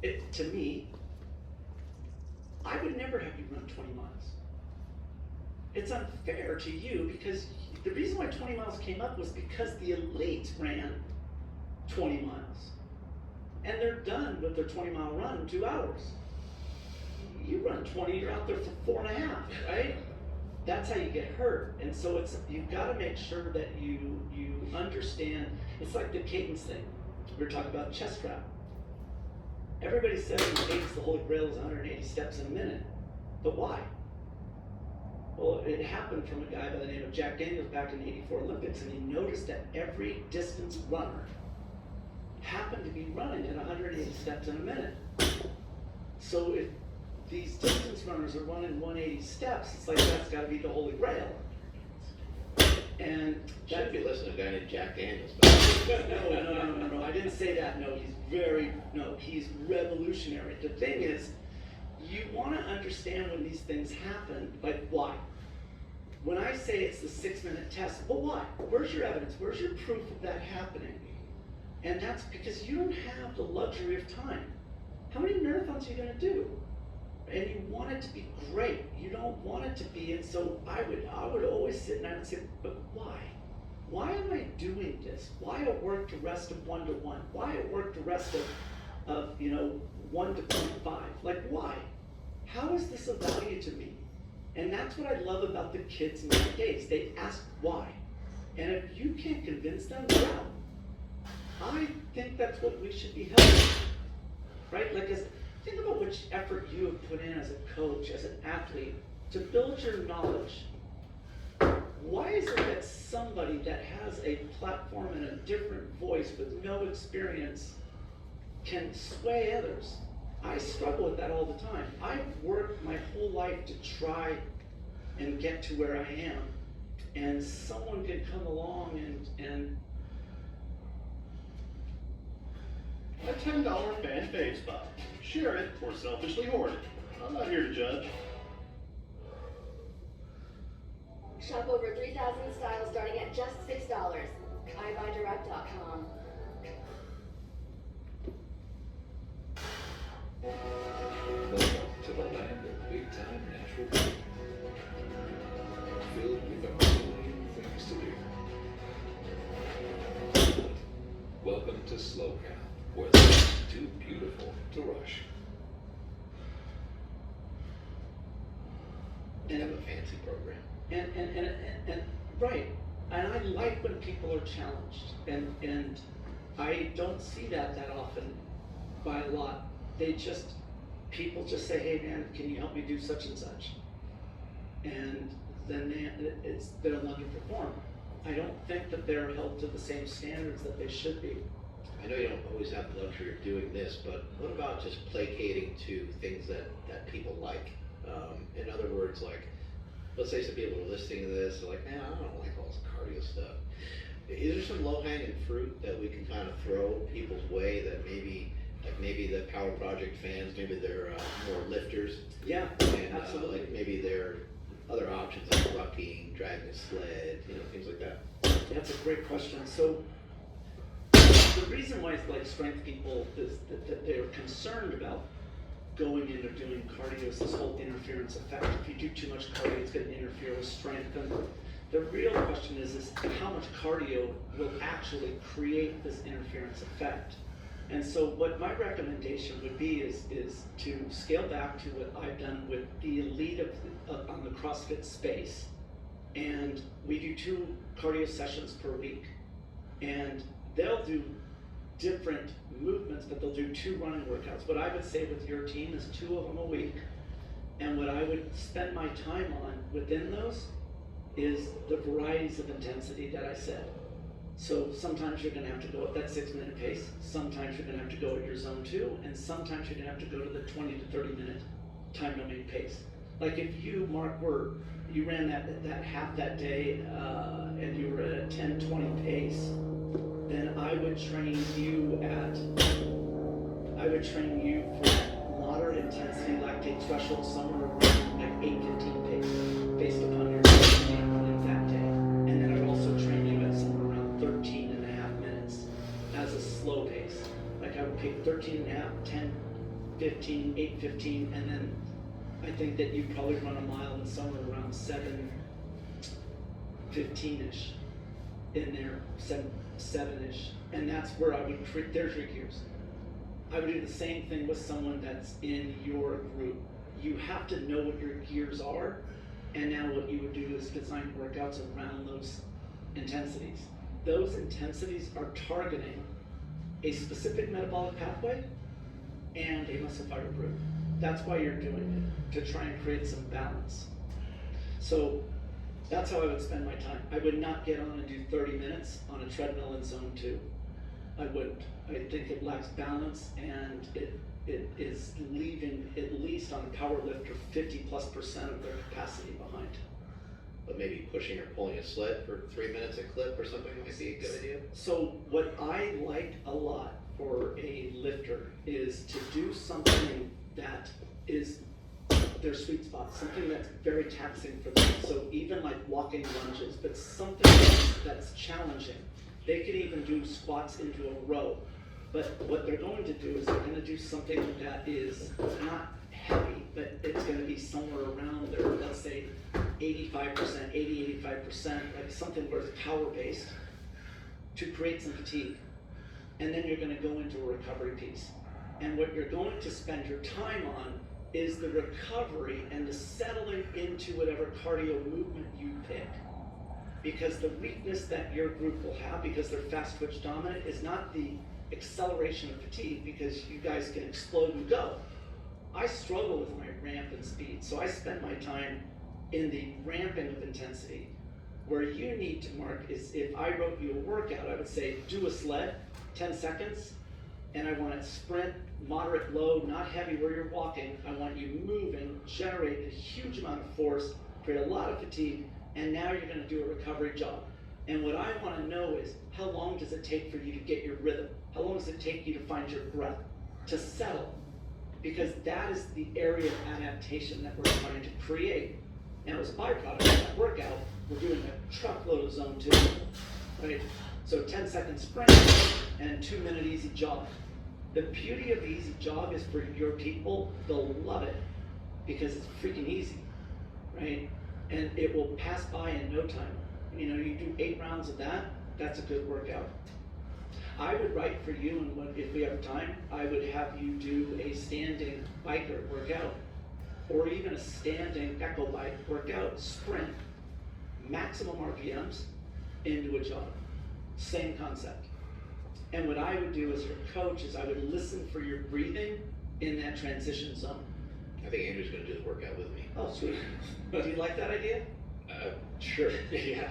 to me, I would never have you run 20 miles. It's unfair to you because the reason why 20 miles came up was because the elites ran 20 miles. And they're done with their 20-mile run in 2 hours. You run 20, you're out there for 4.5, right? That's how you get hurt. And so you've got to make sure that you understand. It's like the cadence thing. We were talking about chest strap. Everybody says in cadence the Holy Grail is 180 steps in a minute. But why? Well, it happened from a guy by the name of Jack Daniels back in the '84 Olympics, and he noticed that every distance runner happened to be running at 180 steps in a minute. So if these distance runners are running 180 steps, it's like that's got to be the Holy Grail. And should be listening to a guy named Jack Daniels. No, I didn't say that. No, he's revolutionary. The thing is, you want to understand when these things happen, like why. When I say it's the 6-minute test, well, why? Where's your evidence? Where's your proof of that happening? And that's because you don't have the luxury of time. How many marathons are you going to do? And you want it to be great. You don't want it to be. And so I would always sit down and say, but why? Why am I doing this? Why at work the rest of 1-to-1? Why at work the rest of 1 to 0.5? Like why? How is this of value to me? And that's what I love about the kids nowadays. They ask why. And if you can't convince them, you're out. I think that's what we should be held, right? Like, think about which effort you have put in as a coach, as an athlete, to build your knowledge. Why is it that somebody that has a platform and a different voice with no experience can sway others? I struggle with that all the time. I've worked my whole life to try and get to where I am, and someone can come along and a $10 fan fave spot. Share it or selfishly hoard it. I'm not here to judge. Shop over 3,000 styles starting at just $6. iBuyDirect.com. Welcome to the land of big-time natural beauty, filled with a million things to do. Welcome to Slow Count, where it's too beautiful to rush. And have a fancy program. And right. And I like when people are challenged. And I don't see that often by a lot. People just say, hey man, can you help me do such and such? And then they'll underperform. I don't think that they're held to the same standards that they should be. I know you don't always have the luxury of doing this, but what about just placating to things that people like? In other words, like, let's say some people are listening to this, they're like, man, I don't like all this cardio stuff. Is there some low-hanging fruit that we can kind of throw people's way that maybe the Power Project fans, maybe they're more lifters? Yeah, and, absolutely. Like maybe there are other options like rucking, dragging a sled, things like that. That's a great question. So the reason why like strength people is that they're concerned about going into doing cardio is this whole interference effect. If you do too much cardio, it's going to interfere with strength. And the real question is how much cardio will actually create this interference effect. And so what my recommendation would be is to scale back to what I've done with the elite on the CrossFit space. And we do 2 cardio sessions per week. And they'll do different movements, but they'll do 2 running workouts. What I would say with your team is 2 of them a week. And what I would spend my time on within those is the varieties of intensity that I said. So sometimes you're going to have to go at that 6-minute pace, sometimes you're going to have to go at your zone 2, and sometimes you're going to have to go to the 20 to 30 minute time domain pace. Like if you, Mark, you ran that half that day and you were at a 10-20 pace, then I would train you for moderate intensity lactate threshold somewhere around like 8-15 pace based upon your in that day. And then I'd also train you at somewhere around 13.5 minutes as a slow pace. Like I would pick 13.5, 10, 7:15, 8:15, and then I think that you probably run a mile in somewhere around 7:15-ish in there, 7-ish, and that's where I would treat, there's your gears. I would do the same thing with someone that's in your group. You have to know what your gears are, and now what you would do is design workouts around those intensities. Those intensities are targeting a specific metabolic pathway and a muscle fiber group. That's why you're doing it, to try and create some balance. So that's how I would spend my time. I would not get on and do 30 minutes on a treadmill in zone 2. I wouldn't. I think it lacks balance, and it is leaving, at least on a power lifter, 50+% of their capacity behind. But maybe pushing or pulling a sled for 3 minutes a clip or something might be a good idea. So what I like a lot for a lifter is to do something that is their sweet spot, something that's very taxing for them. So even like walking lunges, but something that's challenging. They could even do squats into a row. But what they're going to do is they're going to do something that is not heavy, but it's going to be somewhere around their, let's say, 85%, 85%, like something where it's power-based to create some fatigue. And then you're going to go into a recovery piece. And what you're going to spend your time on is the recovery and the settling into whatever cardio movement you pick. Because the weakness that your group will have, because they're fast twitch dominant, is not the acceleration of fatigue, because you guys can explode and go. I struggle with my ramp and speed, so I spend my time in the ramping of intensity. Where you need to mark is, if I wrote you a workout, I would say do a sled, 10 seconds, and I want it sprint, moderate, low, not heavy where you're walking. I want you moving, generate a huge amount of force, create a lot of fatigue, and now you're going to do a recovery jog. And what I want to know is, how long does it take for you to get your rhythm? How long does it take you to find your breath, to settle? Because that is the area of adaptation that we're trying to create. Now, as a byproduct of that workout, we're doing a truckload of zone 2, right? So 10-second sprint and 2-minute easy jog. The beauty of the easy jog is, for your people, they'll love it because it's freaking easy, right? And it will pass by in no time. You know, you do 8 rounds of that, that's a good workout. I would write for you, and if we have time, I would have you do a standing biker workout, or even a standing echo bike workout, sprint, maximum RPMs, into a jog. Same concept. And what I would do as your coach is I would listen for your breathing in that transition zone. I think Andrew's going to do the workout with me. Oh, sweet. Do you like that idea? Sure. Yeah.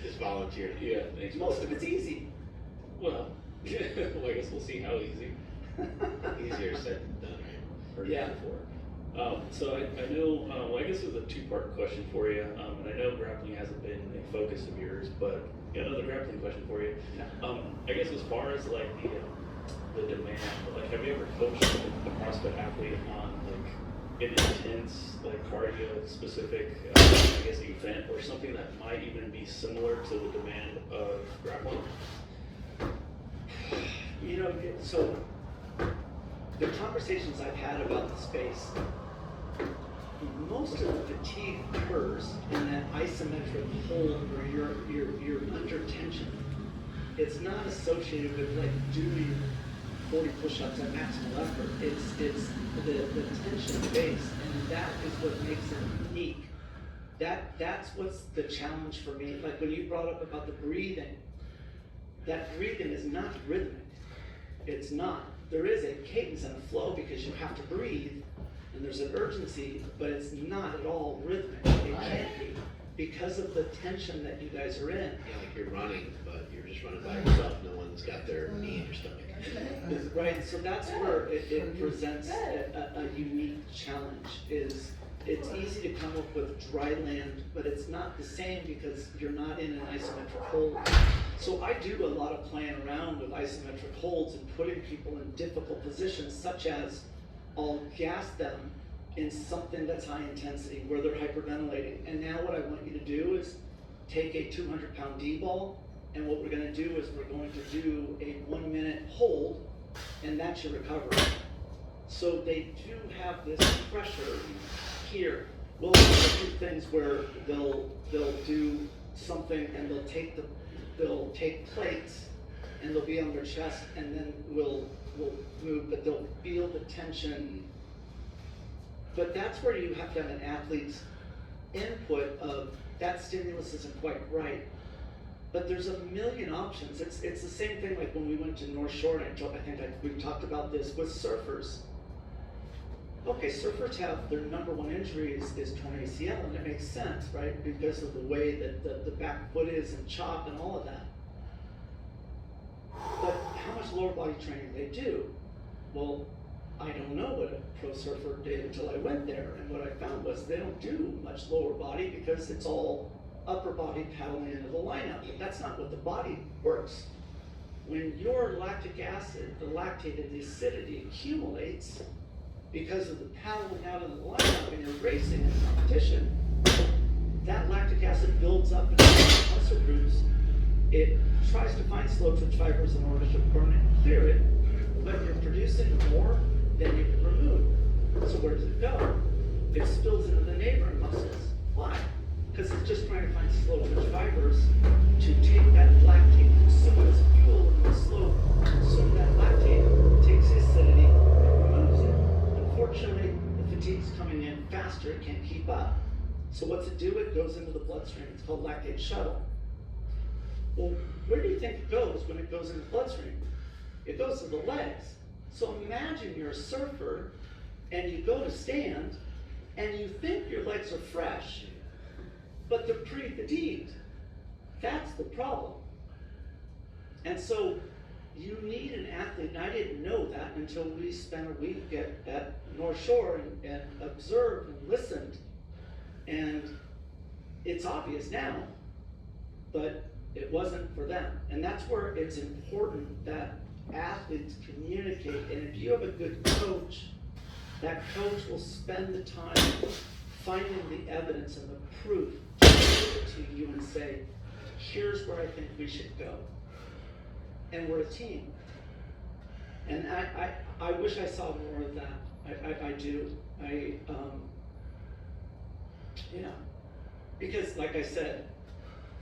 Just volunteer. Yeah. Thanks. Most of it's easy. Well, well, I guess we'll see how easy. Easier said than done, right? Heard Yeah. it before. So I know, well, I guess it's a 2-part question for you, and I know grappling hasn't been a focus of yours, but another grappling question for you. Yeah. I guess as far as like the demand, like, have you ever coached a CrossFit athlete on like an intense, like cardio specific, I guess, event, or something that might even be similar to the demand of grappling? You know, so the conversations I've had about the space, most of the fatigue occurs in that isometric hold where you're under tension. It's not associated with like doing 40 push-ups at maximal effort. It's the tension base, and that is what makes it unique. That's what's the challenge for me. Like when you brought up about the breathing, that breathing is not rhythmic. It's not. There is a cadence and a flow because you have to breathe, and there's an urgency, but it's not at all rhythmic. It can't be, because of the tension that you guys are in. Yeah, like you're running, but you're just running by yourself. No one's got their knee in your stomach. Right, so that's where it presents a unique challenge. Is it's easy to come up with dry land, but it's not the same because you're not in an isometric hold. So I do a lot of playing around with isometric holds and putting people in difficult positions, such as I'll gas them in something that's high intensity where they're hyperventilating. And now what I want you to do is take a 200-pound D-ball, and what we're going to do is we're going to do a 1-minute hold and that's your recovery. So they do have this pressure here. We'll do things where they'll do something and they'll take plates and they'll be on their chest, and then we'll move, but they'll feel the tension. But that's where you have to have an athlete's input of that stimulus isn't quite right. But there's a million options. It's the same thing like when we went to North Shore, and we talked about this with surfers. Okay, surfers have their number one injury is torn ACL, and it makes sense, right? Because of the way that the back foot is and chop and all of that. But how much lower body training they do? Well, I don't know what a pro surfer did until I went there, and what I found was they don't do much lower body because it's all upper body paddling into the lineup. But that's not what the body works. When your lactic acid, the lactate and the acidity accumulates because of the paddling out in the lineup and you're racing in competition, that lactic acid builds up in the muscle groups. It tries to find slow twitch fibers in order to burn it and clear it, but you're producing more than you can remove. So where does it go? It spills into the neighboring muscles. Why? Because it's just trying to find slow twitch fibers to take that lactate, consume it as fuel, and the slow consume that lactate, takes the acidity, and removes it. Unfortunately, the fatigue's coming in faster, it can't keep up. So what's it do? It goes into the bloodstream. It's called lactate shuttle. Well, where do you think it goes when it goes into the bloodstream? It goes to the legs. So imagine you're a surfer and you go to stand and you think your legs are fresh, but they're pre-fatigued. That's the problem. And so you need an athlete, and I didn't know that until we spent a week at North Shore and observed and listened. And it's obvious now, but it wasn't for them. And that's where it's important that athletes communicate. And if you have a good coach, that coach will spend the time finding the evidence and the proof to give it to you and say, here's where I think we should go. And we're a team. And I wish I saw more of that. I do. Because like I said,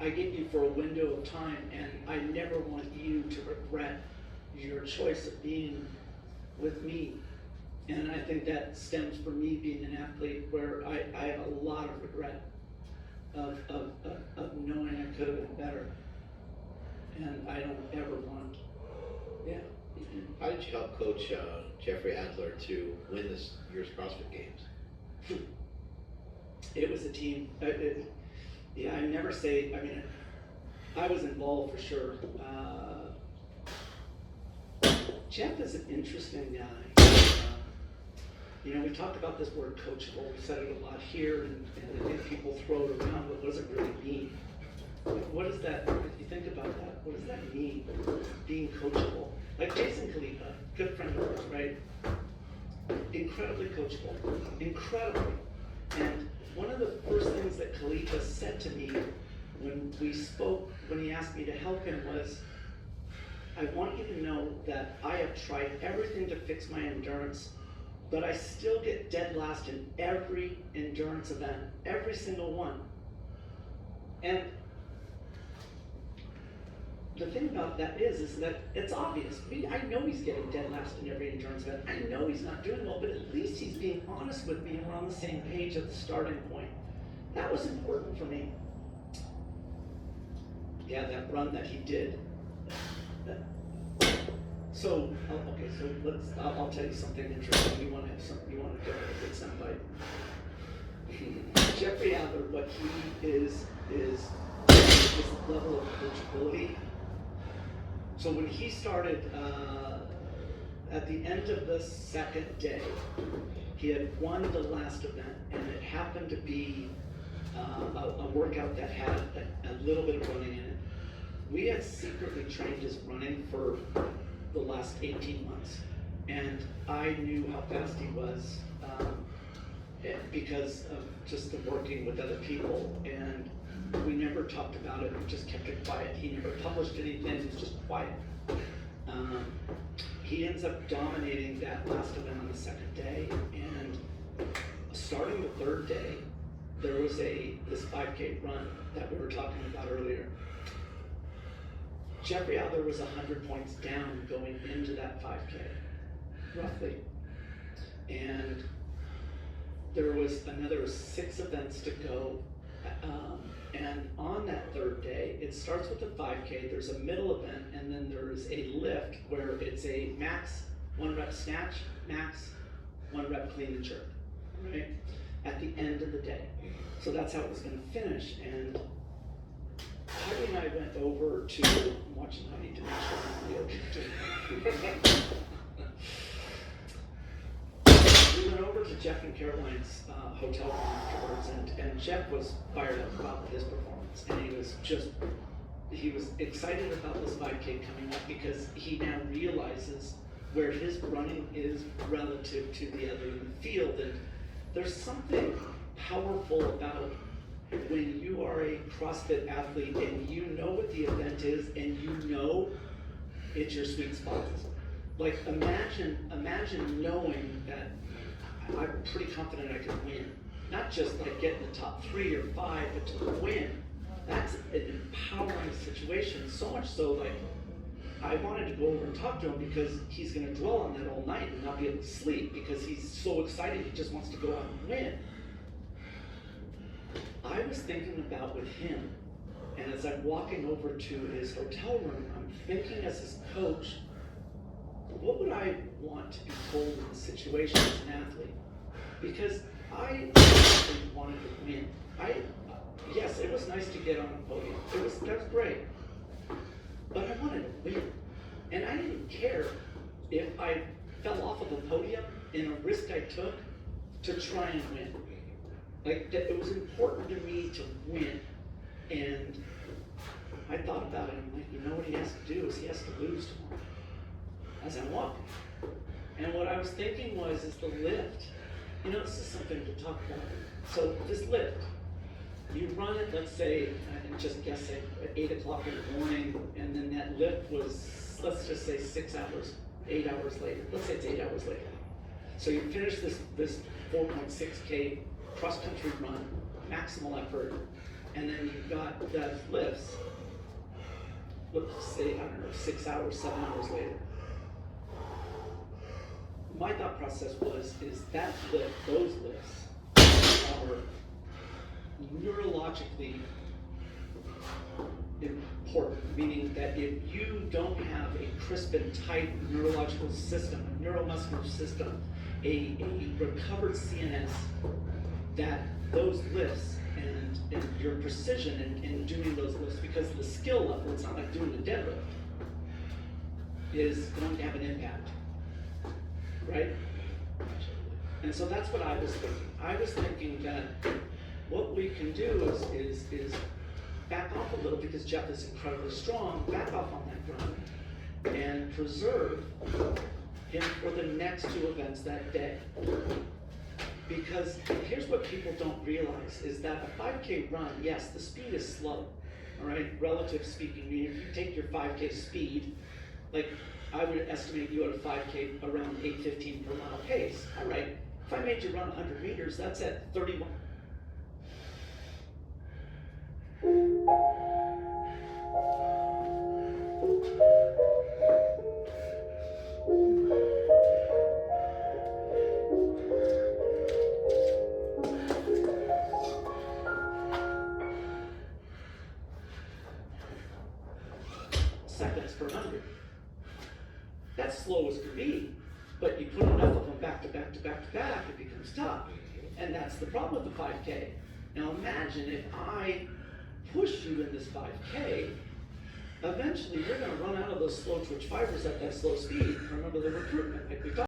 I get you for a window of time, and I never want you to regret your choice of being with me. And I think that stems from me being an athlete where I have a lot of regret of knowing I could have been better. And I don't ever want, How did you help coach Jeffrey Adler to win this year's CrossFit Games? It was a team. I never say, I was involved for sure. Jeff is an interesting guy. We talked about this word coachable. We said it a lot here, and I think people throw it around, but what does it really mean? What is that, if you think about that, what does that mean, being coachable? Like Jason Khalifa, good friend of ours, right? Incredibly coachable, incredibly. And one of the first things that Khalifa said to me when we spoke, when he asked me to help him was, I want you to know that I have tried everything to fix my endurance, but I still get dead last in every endurance event, every single one. And the thing about that is that it's obvious. I know he's getting dead last in every endurance event. I know he's not doing well, but at least he's being honest with me and we're on the same page at the starting point. That was important for me. Yeah, that run that he did. So I'll tell you something interesting. You want to get a good soundbite. Jeffrey Adler, what he is this level of coachability. So when he started, at the end of the second day, he had won the last event, and it happened to be a workout that had a little bit of running in it. We had secretly trained his running for the last 18 months, and I knew how fast he was because of just the working with other people, and we never talked about it. We just kept it quiet. He never published anything. It was just quiet. he ends up dominating that last event on the second day, and starting the third day, there was this 5K run that we were talking about earlier. Jeff Adler was 100 points down going into that 5K, roughly. And there was another 6 events to go. And on that third day, it starts with a 5K, there's a middle event, and then there's a lift where it's a max 1 rep snatch, max 1 rep clean and jerk, right? At the end of the day. So that's how it was gonna finish. And Heidi and I went over to, I'm watching Heidi to make sure I'm okay. We went over to Jeff and Caroline's hotel room afterwards, and Jeff was fired up about his performance, and he was excited about this 5K coming up because he now realizes where his running is relative to the other in the field, and there's something powerful about when you are a CrossFit athlete and you know what the event is and you know it's your sweet spot. Like imagine knowing that I'm pretty confident I could win. Not just like get in the top 3 or 5, but to win. That's an empowering situation. So much so, like, I wanted to go over and talk to him because he's gonna dwell on that all night and not be able to sleep because he's so excited, he just wants to go out and win. I was thinking about with him, and as I'm walking over to his hotel room, I'm thinking as his coach, what would I want to be told in this situation as an athlete? Because I actually wanted to win. Yes, it was nice to get on the podium. That was great. But I wanted to win. And I didn't care if I fell off of the podium in a risk I took to try and win. Like, it was important to me to win. And I thought about it, I'm like, you know what he has to do is he has to lose tomorrow. As I'm walking. And what I was thinking is the lift. You know, this is something to talk about. So this lift, you run it, let's say, and just guess it, at 8 o'clock in the morning, and then that lift was, let's just say 6 hours, 8 hours later. Let's say it's 8 hours later. So you finish this 4.6K cross-country run, maximal effort, and then you've got that lifts, let's say, I don't know, 6 hours, 7 hours later. My thought process is that lift, those lifts are neurologically important, meaning that if you don't have a crisp and tight neurological system, a neuromuscular system, a recovered CNS, that those lifts and your precision in doing those lifts, because the skill level, it's not like doing a deadlift, is going to have an impact. Right? And so that's what I was thinking. I was thinking that what we can do is back off a little, because Jeff is incredibly strong, back off on that run and preserve him for the next 2 events that day. Because here's what people don't realize is that a 5K run, yes, the speed is slow, all right, relative speaking. I mean, if you take your 5K speed, like I would estimate you at a 5K around 8:15 per mile pace, all right? If I made you run 100 meters, that's at 31. Seconds per 100. That's slow as can be, but you put enough of them back to back to back to back, it becomes tough. And that's the problem with the 5K. Now imagine if I push you in this 5K, eventually you're going to run out of those slow twitch fibers at that slow speed. Remember the recruitment, like we talked